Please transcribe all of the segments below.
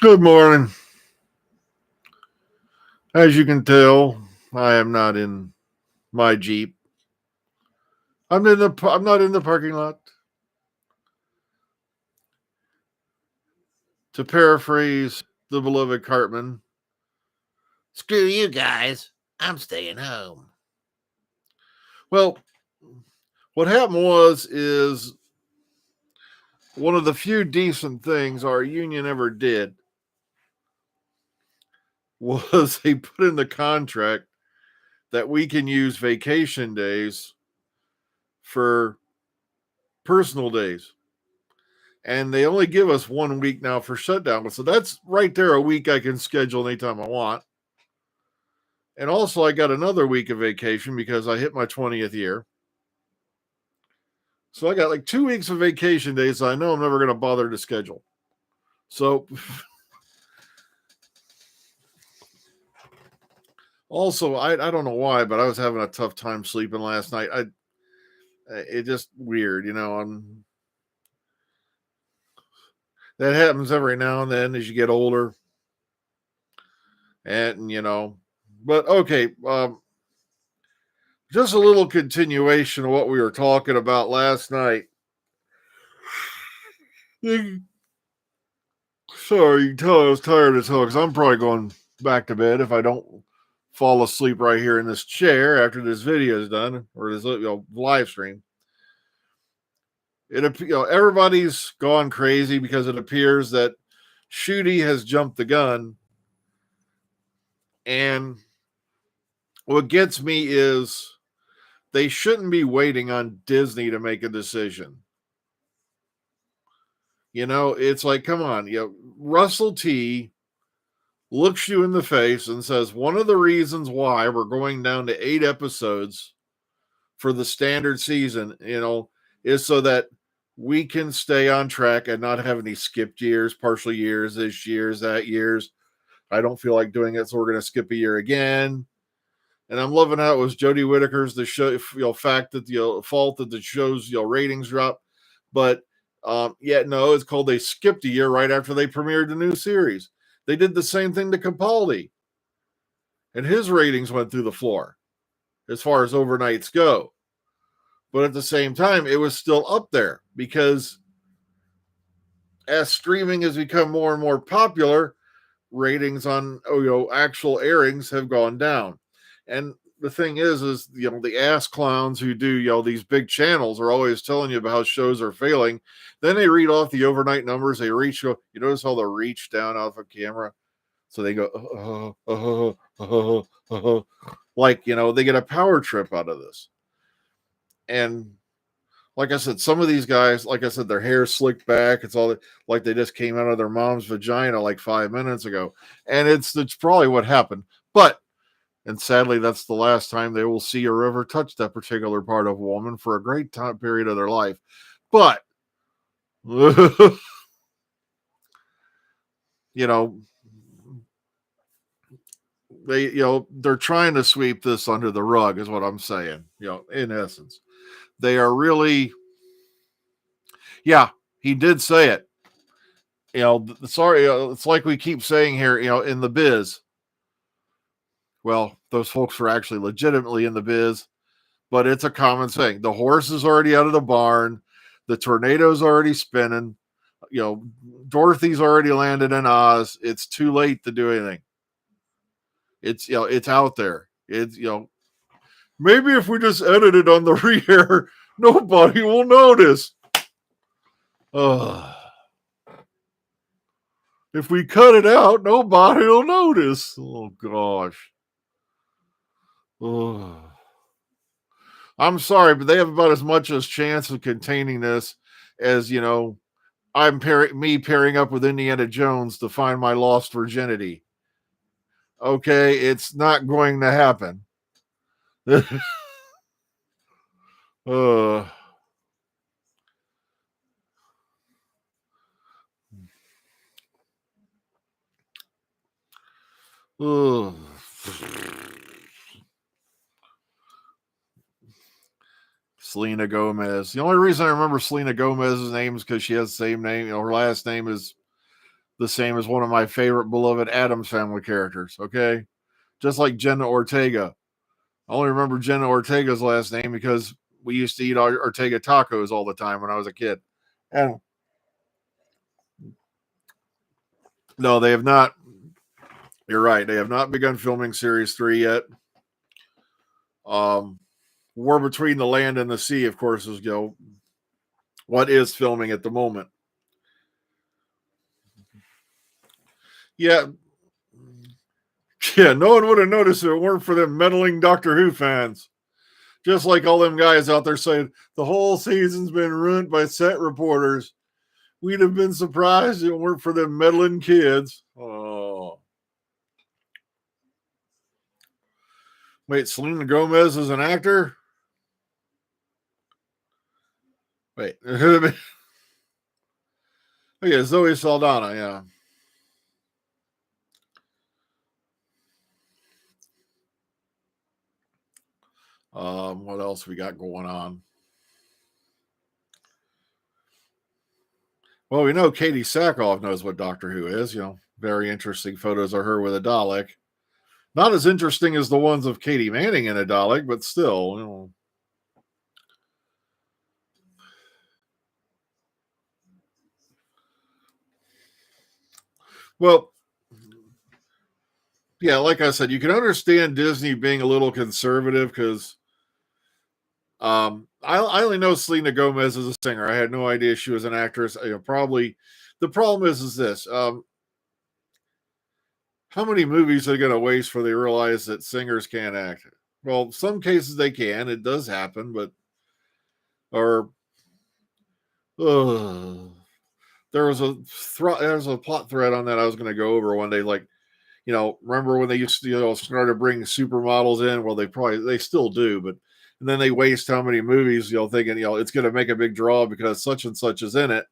Good morning. As you can tell, I am not in my Jeep. I'm not in the parking lot. To paraphrase the beloved Cartman, Screw you guys. I'm staying home. well, what happened is one of the few decent things our union ever did was they put in the contract that we can use vacation days for personal days. And they only give us 1 week now for shutdown. So that's right there a week I can schedule anytime I want. And also, I got another week of vacation because I hit my 20th year. So I got like 2 weeks of vacation days I know I'm never going to bother to schedule. So, also, I don't know why, but I was having a tough time sleeping last night. It just weird, that happens every now and then as you get older. But okay, just a little continuation of what we were talking about last night. Sorry, you can tell I was tired as hell because I'm probably going back to bed if I don't fall asleep right here in this chair after this video is done or this live stream. Everybody's gone crazy because it appears that Shooty has jumped the gun, and what gets me is they shouldn't be waiting on Disney to make a decision. It's like, come on, Russell T looks you in the face and says one of the reasons why we're going down to 8 episodes for the standard season, is so that we can stay on track and not have any skipped years, partial years, this year's, that year's. I don't feel like doing it, so we're going to skip a year again. And I'm loving how it was Jodie Whittaker's the show, fact that the fault that the show's ratings drop, but no, it's called they skipped a year right after they premiered the new series. They did the same thing to Capaldi, and his ratings went through the floor as far as overnights go. But at the same time, it was still up there because as streaming has become more and more popular, ratings on actual airings have gone down. And the thing is the ass clowns who do these big channels are always telling you about how shows are failing. Then they read off the overnight numbers. They reach. You notice how they reach down off of camera, so they go like they get a power trip out of this. And like I said, some of these guys, like I said, their hair slicked back. It's all like they just came out of their mom's vagina like 5 minutes ago, and it's probably what happened. And sadly, that's the last time they will see or ever touch that particular part of a woman for a great time period of their life. But they're trying to sweep this under the rug, is what I'm saying. In essence, they are really. Yeah, he did say it. Sorry, it's like we keep saying here, in the biz. Well, those folks were actually legitimately in the biz, but it's a common saying. The horse is already out of the barn. The tornado's already spinning. Dorothy's already landed in Oz. It's too late to do anything. It's out there. It's, maybe if we just edit it on the rear, nobody will notice. If we cut it out, nobody will notice. Oh, gosh. I'm sorry, but they have about as much as chance of containing this as, I'm pairing up with Indiana Jones to find my lost virginity. Okay, it's not going to happen. uh, uh. Selena Gomez. The only reason I remember Selena Gomez's name is because she has the same name. Her last name is the same as one of my favorite beloved Addams Family characters. Okay, just like Jenna Ortega. I only remember Jenna Ortega's last name because we used to eat Ortega tacos all the time when I was a kid. And no, they have not. You're right. They have not begun filming series 3 yet. War Between the Land and the Sea, of course, is what is filming at the moment. Yeah, no one would have noticed if it weren't for them meddling Doctor Who fans. Just like all them guys out there saying the whole season's been ruined by set reporters. We'd have been surprised if it weren't for them meddling kids. Oh. Wait, Selena Gomez is an actor? Wait. Oh, yeah, Zoe Saldana, yeah. What else we got going on? Well, we know Katie Sackhoff knows what Doctor Who is. Very interesting photos of her with a Dalek. Not as interesting as the ones of Katie Manning in a Dalek, but still, Well, yeah, like I said, you can understand Disney being a little conservative because I only know Selena Gomez as a singer. I had no idea she was an actress. Probably the problem is this: how many movies are they going to waste before they realize that singers can't act? Well, some cases they can. It does happen, but or there was a plot thread on that I was going to go over one day. Like, remember when they used to started bringing supermodels in? Well, they still do, but and then they waste how many movies thinking it's going to make a big draw because such and such is in it.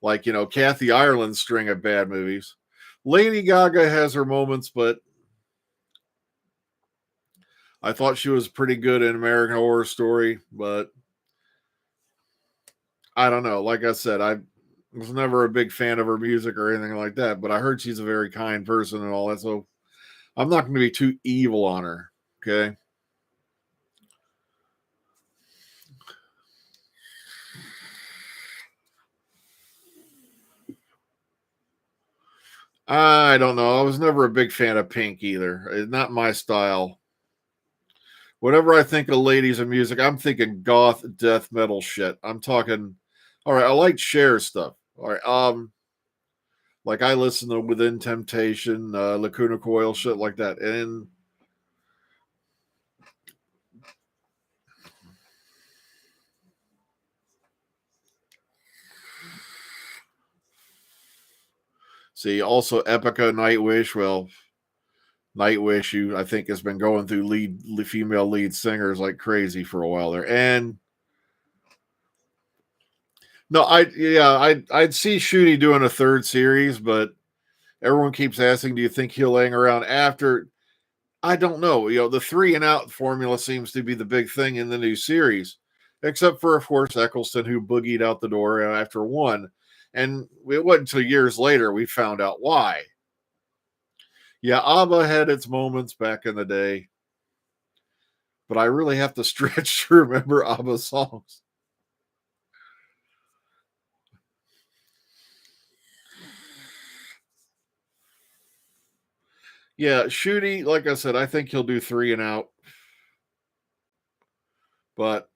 Like Kathy Ireland's string of bad movies. Lady Gaga has her moments, but I thought she was pretty good in American Horror Story, but I don't know. Like I said, I was never a big fan of her music or anything like that, but I heard she's a very kind person and all that, so I'm not going to be too evil on her, okay? I don't know. I was never a big fan of Pink either. It's not my style. Whenever I think of ladies and music, I'm thinking goth death metal shit. I'm talking. All right, I like Cher stuff. All right, like I listen to Within Temptation, Lacuna Coil, shit like that. And see, also Epica, Nightwish. Well, Nightwish, who I think has been going through female lead singers like crazy for a while there. And no, I'd see Shooty doing a third series, but everyone keeps asking, do you think he'll hang around after? I don't know. The 3 and out formula seems to be the big thing in the new series, except for, of course, Eccleston, who boogied out the door after 1. And it wasn't until years later we found out why. Yeah, ABBA had its moments back in the day, but I really have to stretch to remember ABBA songs. Yeah, Shooty, like I said, I think he'll do 3 and out. But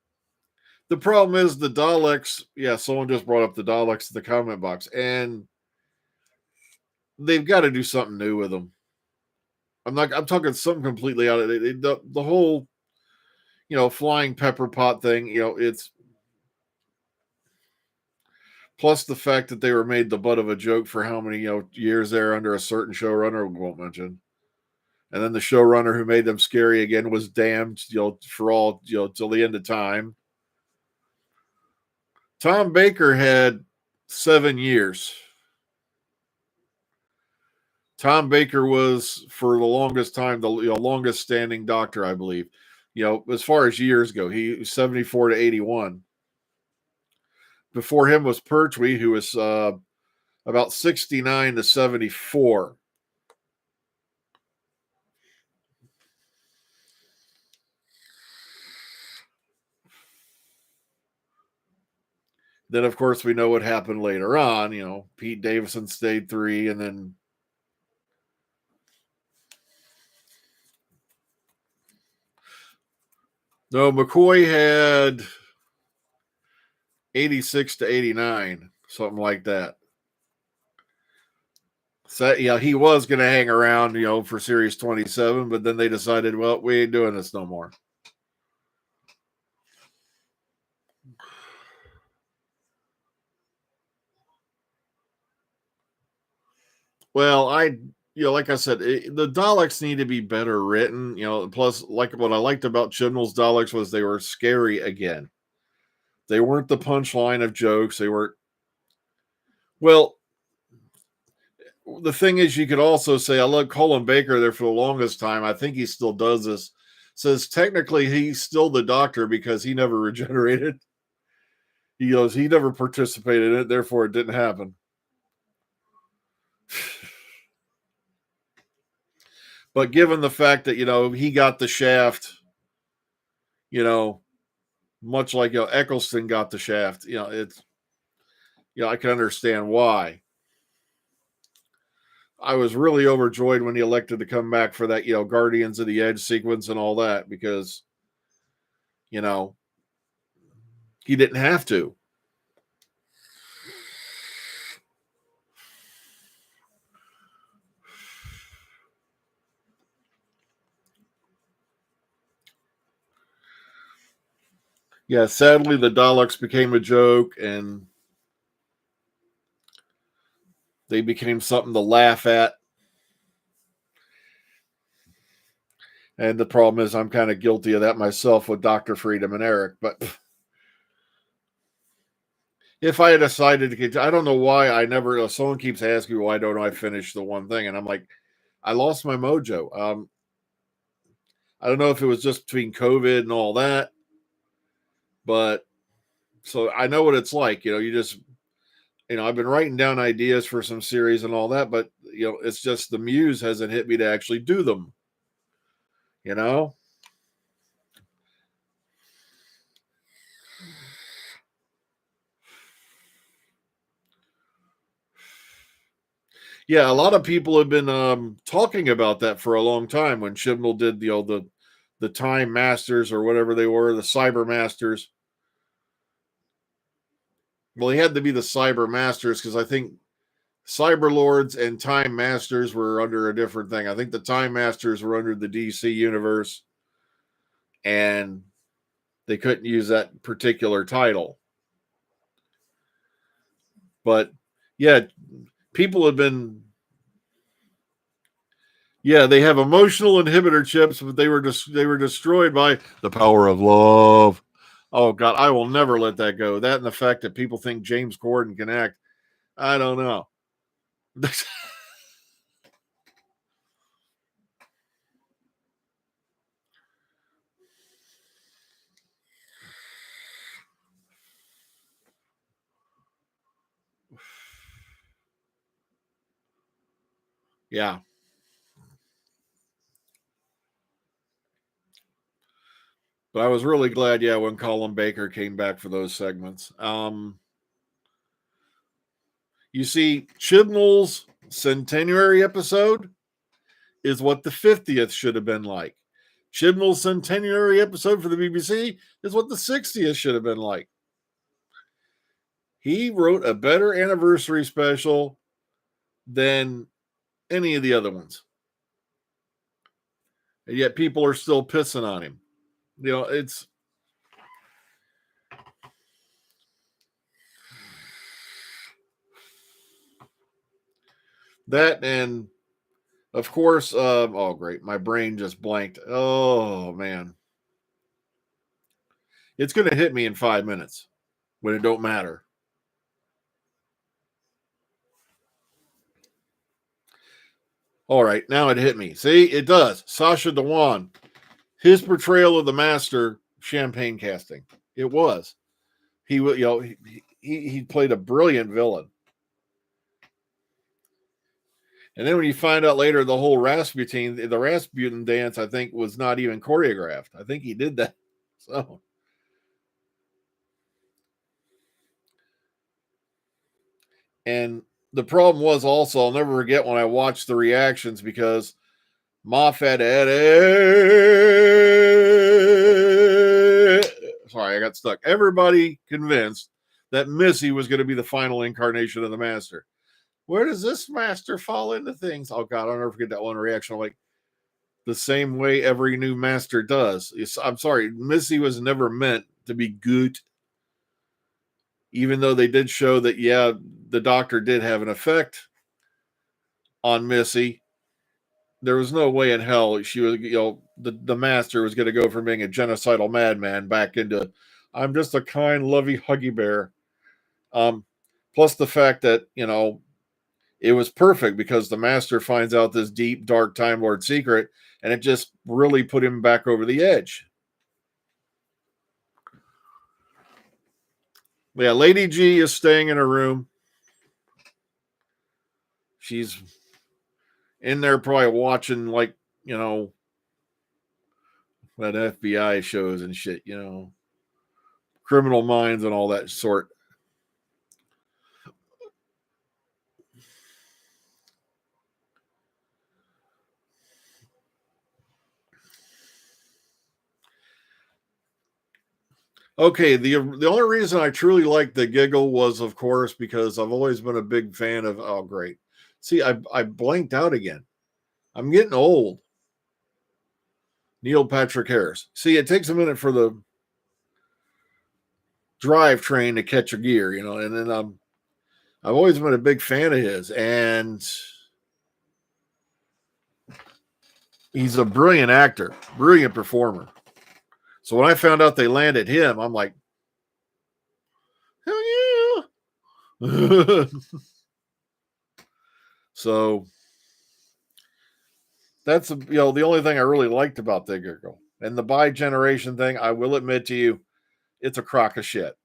the problem is the Daleks. Yeah, someone just brought up the Daleks in the comment box, and they've got to do something new with them. I'm talking something completely out of it. The whole, flying pepper pot thing. It's plus the fact that they were made the butt of a joke for how many years they're under a certain showrunner we won't mention, and then the showrunner who made them scary again was damned for all till the end of time. Tom Baker had 7 years. Tom Baker was for the longest time the longest standing doctor, I believe. As far as years go, he was 74 to 81. Before him was Pertwee, who was about 69 to 74. Then, of course, we know what happened later on. Pete Davidson stayed 3, and then no, McCoy had 86 to 89, something like that. So, he was going to hang around, for Series 27, but then they decided, well, we ain't doing this no more. Well, like I said, the Daleks need to be better written. Plus, like what I liked about Chibnall's Daleks was they were scary again. They weren't the punchline of jokes. They weren't. Well, the thing is, you could also say, I love Colin Baker there for the longest time. I think he still does this. Says technically he's still the Doctor because he never regenerated. He goes, he never participated in it, therefore it didn't happen. But given the fact that, he got the shaft, much like, Eccleston got the shaft, it's, I can understand why. I was really overjoyed when he elected to come back for that, Guardians of the Edge sequence and all that, because, he didn't have to. Yeah, sadly, the Daleks became a joke, and they became something to laugh at. And the problem is I'm kind of guilty of that myself with Dr. Freedom and Eric. But if I had decided to get, I don't know why I never, someone keeps asking me, why don't I finish the one thing? And I'm like, I lost my mojo. I don't know if it was just between COVID and all that, but so I know what it's like. You just, I've been writing down ideas for some series and all that, but, it's just the muse hasn't hit me to actually do them, Yeah, a lot of people have been talking about that for a long time. When Chibnall did the Time Masters or whatever they were, the Cyber Masters. Well, he had to be the Cyber Masters because I think Cyber Lords and Time Masters were under a different thing. I think the Time Masters were under the DC universe, and they couldn't use that particular title. But yeah, people have been. Yeah, they have emotional inhibitor chips, but they were destroyed by the power of love. Oh God, I will never let that go. That and the fact that people think James Corden can act, I don't know. Yeah. But I was really glad, yeah, when Colin Baker came back for those segments. You see, Chibnall's centenary episode is what the 50th should have been like. Chibnall's centenary episode for the BBC is what the 60th should have been like. He wrote a better anniversary special than any of the other ones. And yet people are still pissing on him. It's that, and of course, oh great, my brain just blanked. Oh man. It's going to hit me in 5 minutes when it don't matter. All right, now it hit me. See, it does. Sacha Dhawan, his portrayal of the Master, champagne casting. It was. He played a brilliant villain. And then when you find out later the Rasputin dance, I think, was not even choreographed. I think he did that. So, and the problem was also, I'll never forget when I watched the reactions because Moffat had sorry, I got stuck. Everybody convinced that Missy was going to be the final incarnation of the Master. Where does this Master fall into things? Oh God, I'll never forget that one reaction. I'm like, the same way every new Master does. I'm sorry, Missy was never meant to be good. Even though they did show that, yeah, the Doctor did have an effect on Missy, there was no way in hell she was, the Master was going to go from being a genocidal madman back into, I'm just a kind, lovey, huggy bear. Plus the fact that, it was perfect because the Master finds out this deep, dark Time Lord secret, and it just really put him back over the edge. Yeah, Lady G is staying in her room. She's in there probably watching, like, that FBI shows and shit, Criminal Minds and all that sort. Okay, the only reason I truly liked the giggle was, of course, because I've always been a big fan of, oh, great. See, I blanked out again. I'm getting old. Neil Patrick Harris. See, it takes a minute for the drivetrain to catch a gear, and then I've always been a big fan of his, and he's a brilliant actor, brilliant performer. So when I found out they landed him, I'm like, hell yeah. So that's the only thing I really liked about the giggle. And the bi-generation thing, I will admit to you, it's a crock of shit.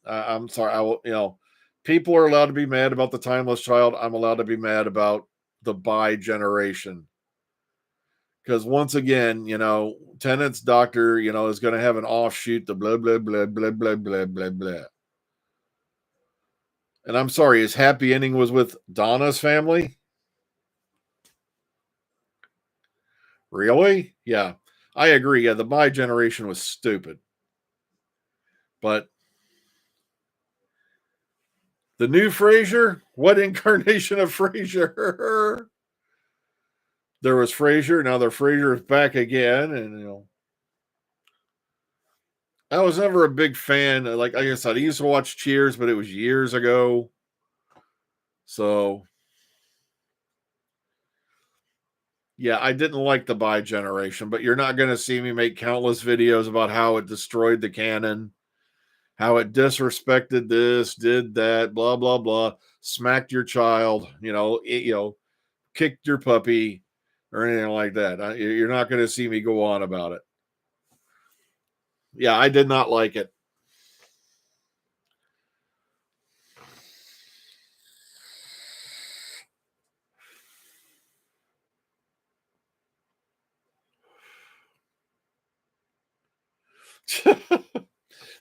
I'm sorry. I will, people are allowed to be mad about the Timeless Child. I'm allowed to be mad about the bi-generation. Because once again, Tennant's doctor, is going to have an offshoot, the blah, blah, blah, blah, blah, blah, blah, blah. And I'm sorry, his happy ending was with Donna's family? Really? Yeah, I agree. Yeah, the bi-generation was stupid. But the new Frasier? What incarnation of Frasier? There was Frasier. Now the Frasier is back again. And, I was never a big fan. Like I said, I used to watch Cheers, but it was years ago. So, yeah, I didn't like the bi-generation, but you're not going to see me make countless videos about how it destroyed the canon, how it disrespected this, did that, blah, blah, blah, smacked your child, kicked your puppy or anything like that. You're not going to see me go on about it. Yeah, I did not like it.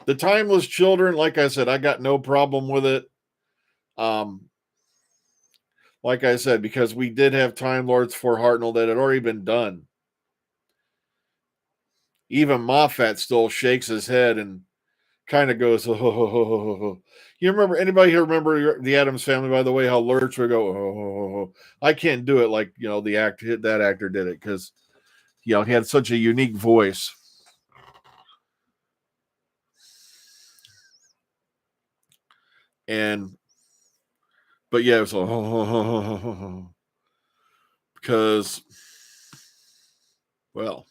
The Timeless Children, like I said, I got no problem with it. Like I said, because we did have Time Lords for Hartnell that had already been done. Even Moffat still shakes his head and kind of goes, oh. You remember, anybody here remember the Addams Family, by the way, how Lurch would go, oh. I can't do it like, that actor did it because, he had such a unique voice. But yeah, it was because, well,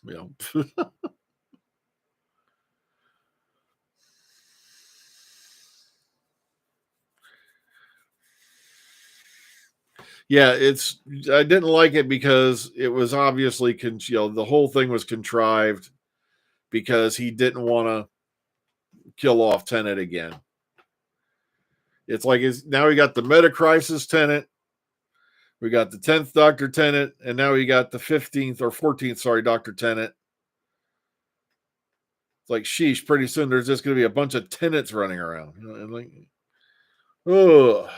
yeah, I didn't like it because it was obviously, the whole thing was contrived because he didn't want to kill off Tennant again. It's like now we got the meta crisis Tennant. We got the 10th Dr. Tennant, and now we got the 15th or 14th, sorry, Dr. Tennant. It's like, sheesh, pretty soon there's just going to be a bunch of Tennants running around. You know, and like, oh.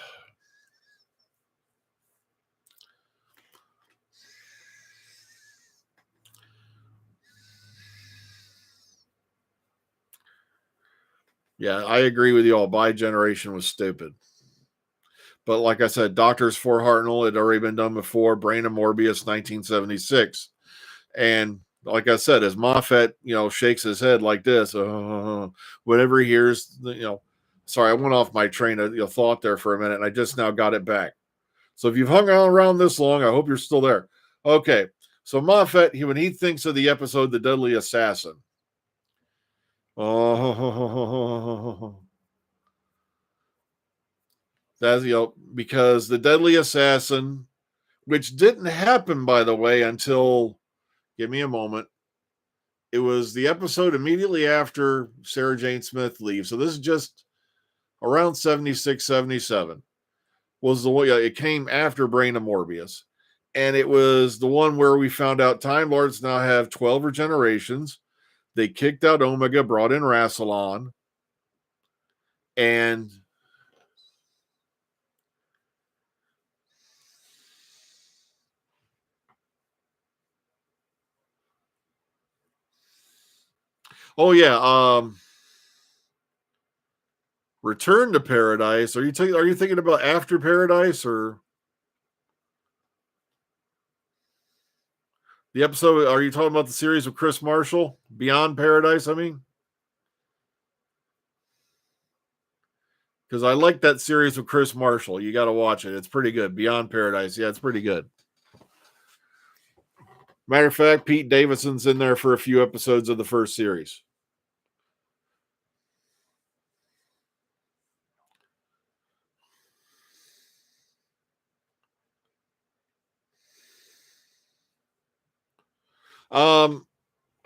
Yeah, I agree with you all. Bi-generation was stupid. But like I said, Doctors for Hartnell had already been done before. Brain of Morbius, 1976. And like I said, as Moffat, shakes his head like this, whenever he hears, sorry, I went off my train of thought there for a minute, and I just now got it back. So if you've hung around this long, I hope you're still there. Okay, so Moffat, when he thinks of the episode The Deadly Assassin, that's, because The Deadly Assassin, which didn't happen, by the way, until, give me a moment, it was the episode immediately after Sarah Jane Smith leaves. So this is just around 76, 77 was the one. It came after Brain of Morbius. And it was the one where we found out Time Lords now have 12 regenerations. They kicked out Omega, brought in Rassilon. And oh yeah, Return to Paradise. Are you thinking about After Paradise or the episode? Are you talking about the series with Chris Marshall, Beyond Paradise? I mean, because I like that series with Chris Marshall. You got to watch it. It's pretty good. Beyond Paradise. Yeah, it's pretty good. Matter of fact, Pete Davidson's in there for a few episodes of the first series.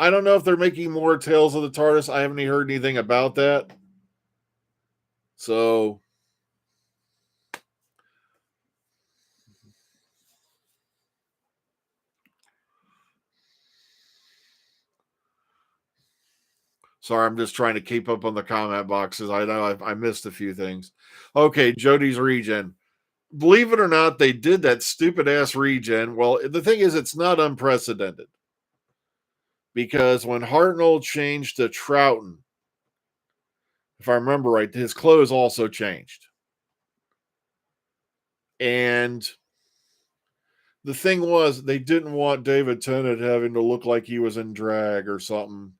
I don't know if they're making more Tales of the TARDIS. I haven't heard anything about that. So sorry, I'm just trying to keep up on the comment boxes. I know I missed a few things. Okay, Jodie's regen. Believe it or not, they did that stupid ass regen. Well, the thing is, it's not unprecedented. Because when Hartnell changed to Troughton, if I remember right, his clothes also changed. And the thing was, they didn't want David Tennant having to look like he was in drag or something,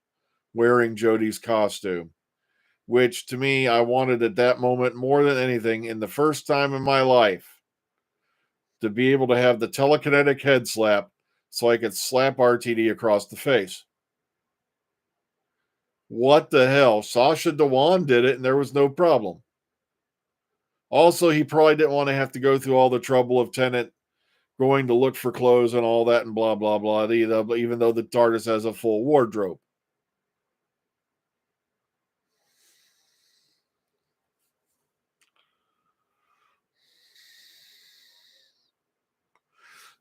wearing Jodie's costume, which to me, I wanted at that moment more than anything, in the first time in my life, to be able to have the telekinetic head slap so I could slap RTD across the face. What the hell? Sasha Dewan did it and there was no problem. Also, he probably didn't want to have to go through all the trouble of Tennant going to look for clothes and all that and blah, blah, blah, even though the TARDIS has a full wardrobe.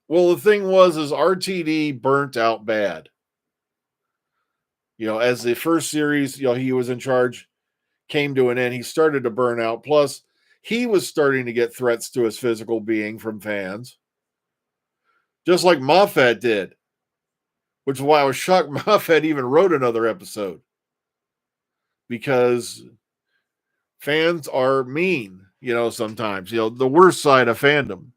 Well, the thing was, is RTD burnt out bad. As the first series, he was in charge, came to an end, he started to burn out. Plus, he was starting to get threats to his physical being from fans, just like Moffat did, which is why I was shocked Moffat even wrote another episode, because fans are mean, sometimes, the worst side of fandom.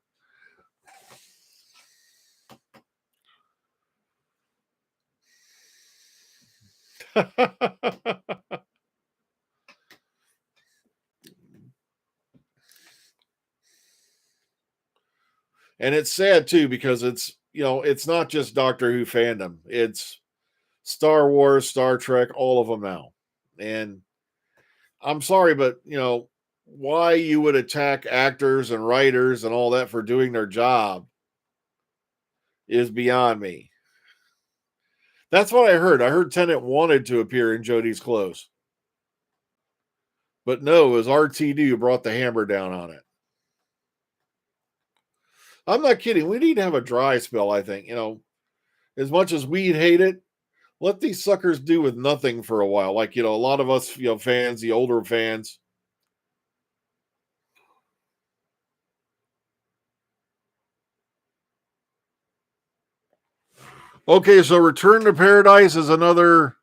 And it's sad too, because it's not just Doctor Who fandom. It's Star Wars, Star Trek, all of them now. And I'm sorry, but why you would attack actors and writers and all that for doing their job is beyond me. That's what I heard. I heard Tennant wanted to appear in Jodie's clothes. But no, it was RTD who brought the hammer down on it. I'm not kidding. We need to have a dry spell, I think. As much as we'd hate it, let these suckers do with nothing for a while. Like, a lot of us, fans, the older fans. Okay, so Return to Paradise is another.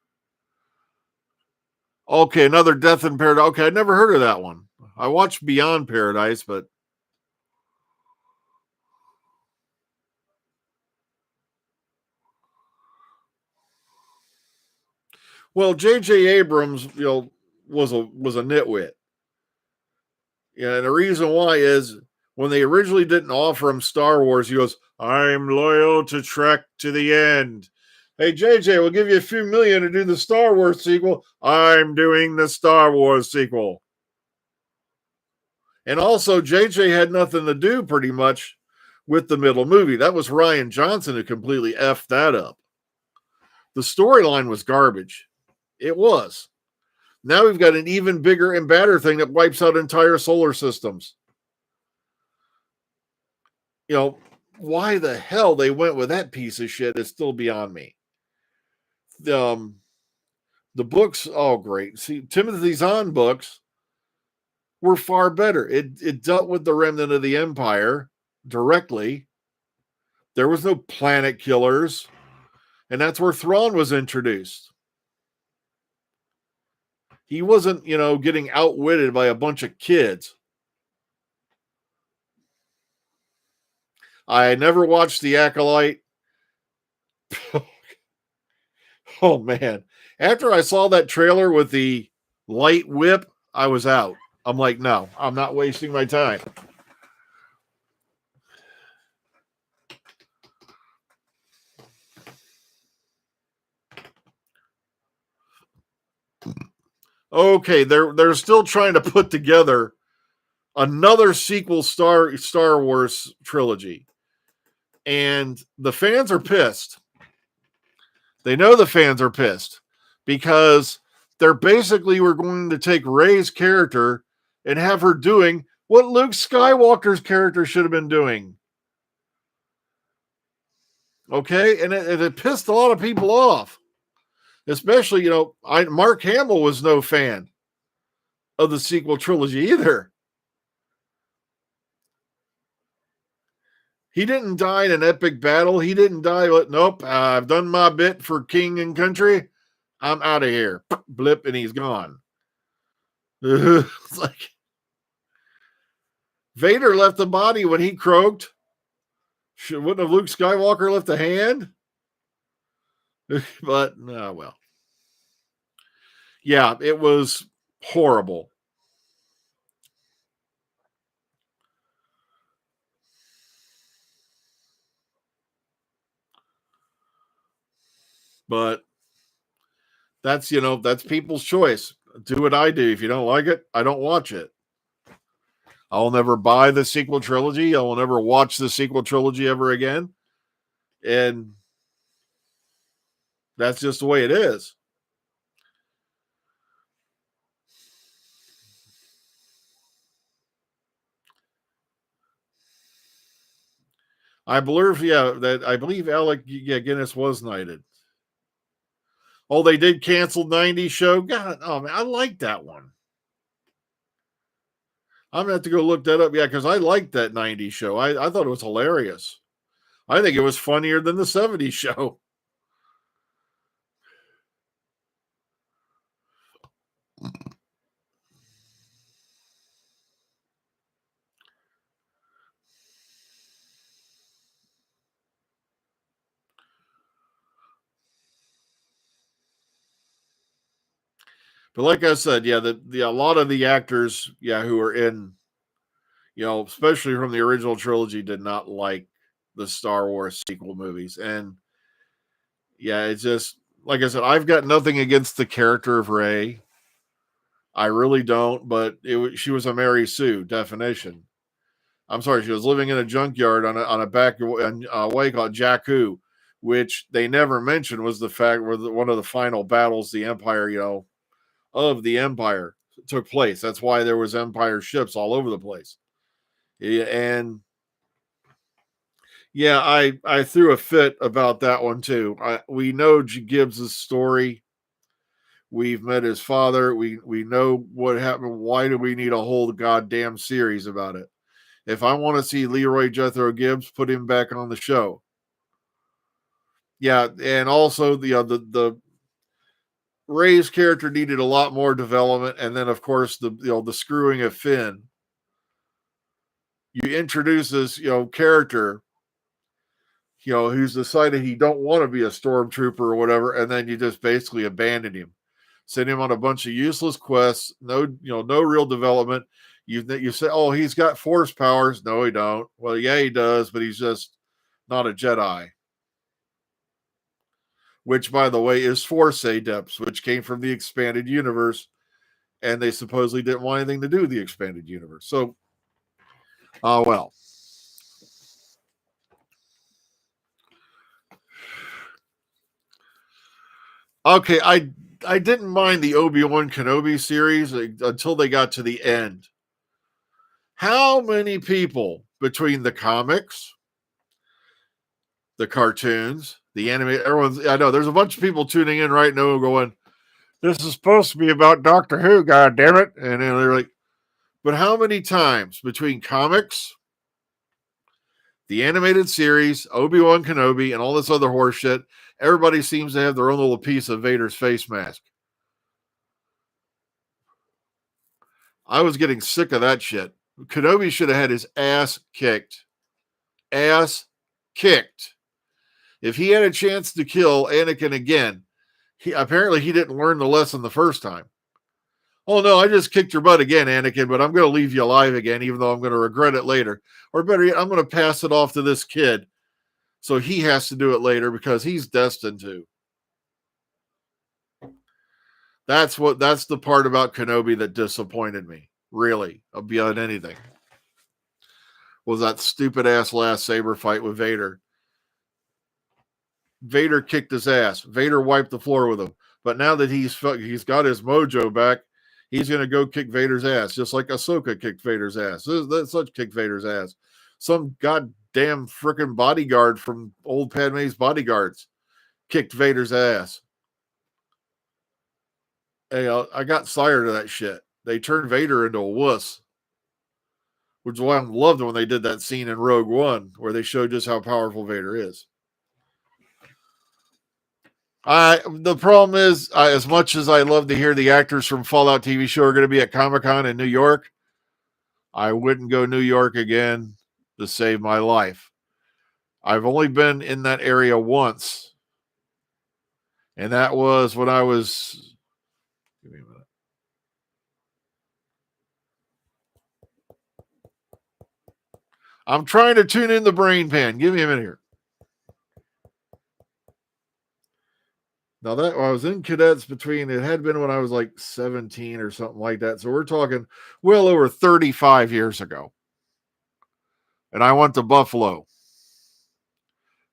Okay, another Death in Paradise. Okay, I never heard of that one. I watched Beyond Paradise, but. Well, J.J. Abrams, was a nitwit. Yeah, and the reason why is when they originally didn't offer him Star Wars, he goes, "I'm loyal to Trek to the end." Hey, JJ, we'll give you a few million to do the Star Wars sequel. I'm doing the Star Wars sequel. And also, JJ had nothing to do pretty much with the middle movie. That was Ryan Johnson who completely effed that up. The storyline was garbage. It was. Now we've got an even bigger and badder thing that wipes out entire solar systems. Why the hell they went with that piece of shit is still beyond me. The books, oh great. See, Timothy Zahn books were far better. It dealt with the remnant of the Empire directly. There was no planet killers, and that's where Thrawn was introduced. He wasn't, getting outwitted by a bunch of kids. I never watched The Acolyte. Oh man. After I saw that trailer with the light whip, I was out. I'm like, no, I'm not wasting my time. Okay, they're still trying to put together another sequel Star Wars trilogy. And the fans are pissed. They know the fans are pissed because they're basically were going to take Rey's character and have her doing what Luke Skywalker's character should have been doing. Okay, and it pissed a lot of people off, especially Mark Hamill was no fan of the sequel trilogy either. He didn't die in an epic battle. He didn't die. Nope, I've done my bit for king and country. I'm out of here. Blip, and he's gone. It's like Vader left the body when he croaked. Wouldn't have Luke Skywalker left a hand? But, well. Yeah, it was horrible. But that's, that's people's choice. Do what I do. If you don't like it, I don't watch it. I'll never buy the sequel trilogy. I will never watch the sequel trilogy ever again. And that's just the way it is. I believe Alec Guinness was knighted. Oh, they did cancel 90s show. God, oh man, I like that one. I'm gonna have to go look that up. Yeah, because I liked that 90s show. I thought it was hilarious. I think it was funnier than the 70s show. But like I said, yeah, a lot of the actors, who are in, especially from the original trilogy, did not like the Star Wars sequel movies. And yeah, it's just like I said, I've got nothing against the character of Rey. I really don't, but she was a Mary Sue definition. I'm sorry, she was living in a junkyard on a back way called Jakku, which they never mentioned was the fact where one of the final battles the Empire, of the Empire took place. That's why there was Empire ships all over the place. Yeah, and Yeah, I threw a fit about that one too. We know Gibbs's story. We've met his father. We know what happened. Why do we need a whole goddamn series about it? If I want to see Leroy Jethro Gibbs, put him back on the show. Yeah, and also the Ray's character needed a lot more development, and then of course the screwing of Finn. You introduce this character, who's decided he don't want to be a stormtrooper or whatever, and then you just basically abandon him, send him on a bunch of useless quests, no real development. You say, oh, he's got force powers. No, he don't. Well, yeah, he does, but he's just not a Jedi. Which, by the way, is Force Adepts, which came from the expanded universe, and they supposedly didn't want anything to do with the expanded universe. So, well. Okay, I didn't mind the Obi-Wan Kenobi series until they got to the end. How many people between the comics, the cartoons, the anime, I know there's a bunch of people tuning in right now going, this is supposed to be about Doctor Who, god damn it. And then they're like, but how many times between comics, the animated series, Obi-Wan Kenobi, and all this other horse shit, everybody seems to have their own little piece of Vader's face mask. I was getting sick of that shit. Kenobi should have had his ass kicked. Ass kicked. If he had a chance to kill Anakin again, he didn't learn the lesson the first time. Oh no, I just kicked your butt again, Anakin, but I'm going to leave you alive again, even though I'm going to regret it later. Or better yet, I'm going to pass it off to this kid, so he has to do it later because he's destined to. That's the part about Kenobi that disappointed me, really, beyond anything. Was that stupid ass last saber fight with Vader. Vader kicked his ass. Vader wiped the floor with him. But now that he's got his mojo back, he's going to go kick Vader's ass, just like Ahsoka kicked Vader's ass. Such kicked Vader's ass. Some goddamn freaking bodyguard from old Padme's bodyguards kicked Vader's ass. Hey, I got tired of that shit. They turned Vader into a wuss, which is why I loved when they did that scene in Rogue One where they showed just how powerful Vader is. The problem is, as much as I love to hear the actors from Fallout TV show are going to be at Comic-Con in New York, I wouldn't go New York again to save my life. I've only been in that area once, and that was when I was... Give me a minute. I'm trying to tune in the brain pan. Give me a minute here. Now that I was in cadets it had been when I was like 17 or something like that. So we're talking well over 35 years ago. And I went to Buffalo,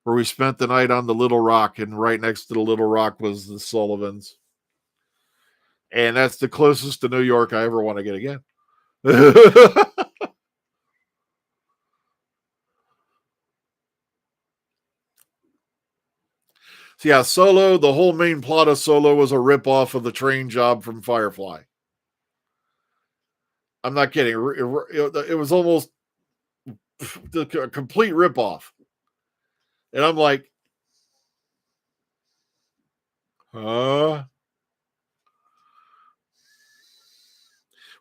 where we spent the night on the Little Rock, and right next to the Little Rock was the Sullivans. And that's the closest to New York I ever want to get again. So yeah, Solo, the whole main plot of Solo was a ripoff of the train job from Firefly. I'm not kidding. It was almost a complete ripoff. And I'm like, huh?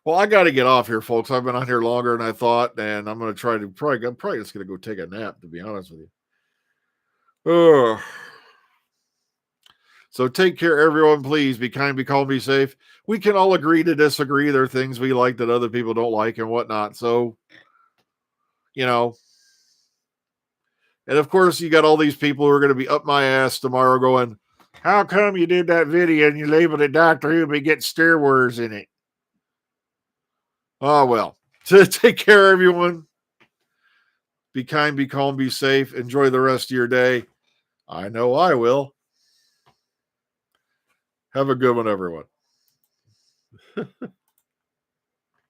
Well, I got to get off here, folks. I've been on here longer than I thought, and I'm going to I'm probably just going to go take a nap, to be honest with you. Ugh. So take care, everyone. Please be kind, be calm, be safe. We can all agree to disagree. There are things we like that other people don't like and whatnot. So, and of course, you got all these people who are going to be up my ass tomorrow going, how come you did that video and you labeled it Doctor Who but get Star Wars in it? Oh, well. So take care, everyone. Be kind, be calm, be safe. Enjoy the rest of your day. I know I will. Have a good one, everyone.